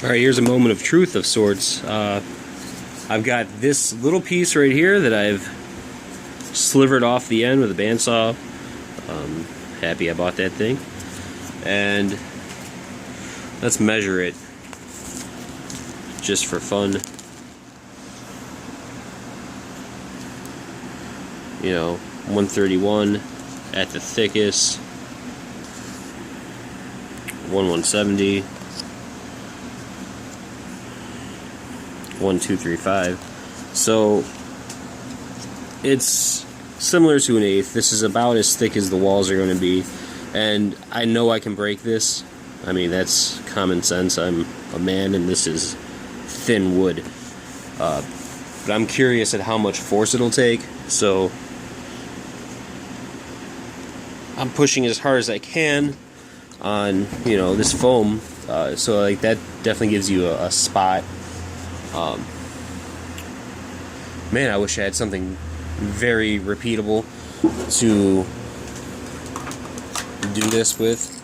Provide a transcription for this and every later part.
Alright, here's a moment of truth of sorts. I've got this little piece right here that I've slivered off the end with a bandsaw. Happy I bought that thing. And let's measure it just for fun. You know, 131 at the thickest, 170, 1235. So it's similar to an eighth. This is about as thick as the walls are going to be, and I know I can break this. I mean, that's common sense. I'm a man, and this is thin wood. But I'm curious at how much force it'll take, so I'm pushing as hard as I can on, you know, this foam. So like that definitely gives you a spot. Man, I wish I had something very repeatable to do this with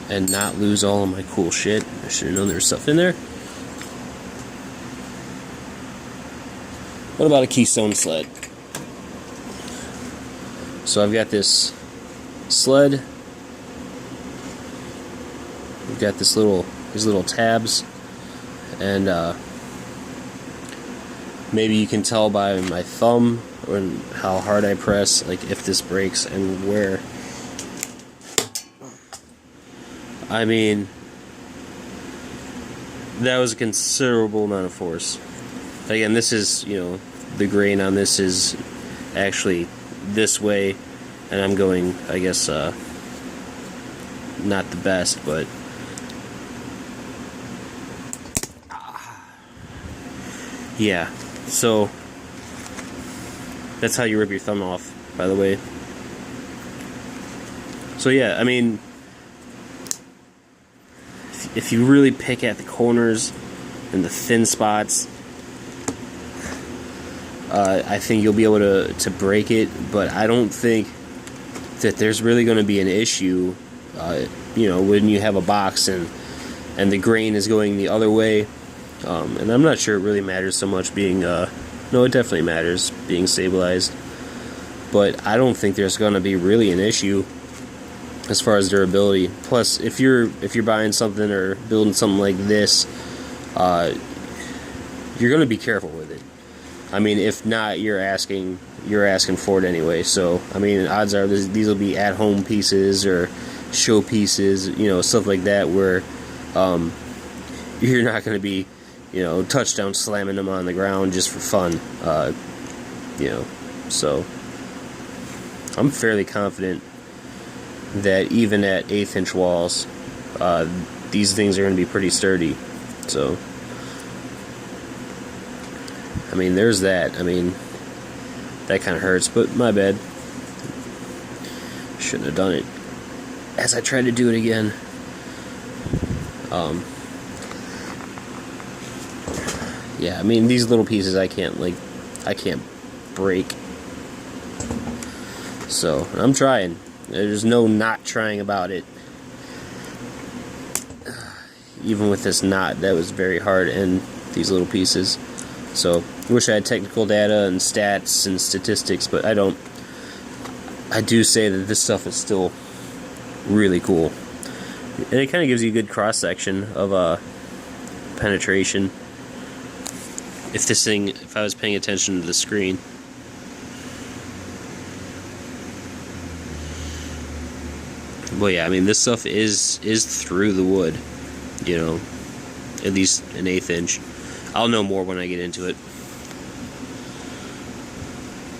and not lose all of my cool shit. I should have known there was stuff in there. What about a Keystone sled? So I've got this sled. We've got these little tabs, and maybe you can tell by my thumb or how hard I press, like if this breaks and where. I mean, that was a considerable amount of force. Again, this is, you know, the grain on this is actually this way, and I'm going, I guess, not the best, but yeah. So that's how you rip your thumb off, by the way. So yeah, I mean, if you really pick at the corners and the thin spots, I think you'll be able to break it, but I don't think that there's really going to be an issue, you know, when you have a box and the grain is going the other way. And I'm not sure it really matters so much being, no, it definitely matters being stabilized, but I don't think there's going to be really an issue as far as durability. Plus, if you're buying something or building something like this, you're going to be careful with it. I mean, if not, you're asking for it anyway. So, I mean, odds are these will be at-home pieces or show pieces, you know, stuff like that, where you're not going to be, you know, touchdown slamming them on the ground just for fun, you know. So I'm fairly confident that even at 1/8 inch walls, these things are going to be pretty sturdy. So, I mean, there's that. I mean, that kind of hurts, but my bad. Shouldn't have done it. As I tried to do it again. Yeah, I mean, these little pieces I can't break. So, I'm trying. There's no not trying about it. Even with this knot, that was very hard, and these little pieces. So, I wish I had technical data and stats and statistics, but I don't. I do say that this stuff is still really cool. And it kind of gives you a good cross-section of penetration. If I was paying attention to the screen. Well, yeah, I mean, this stuff is through the wood, you know, at least an 1/8 inch. I'll know more when I get into it.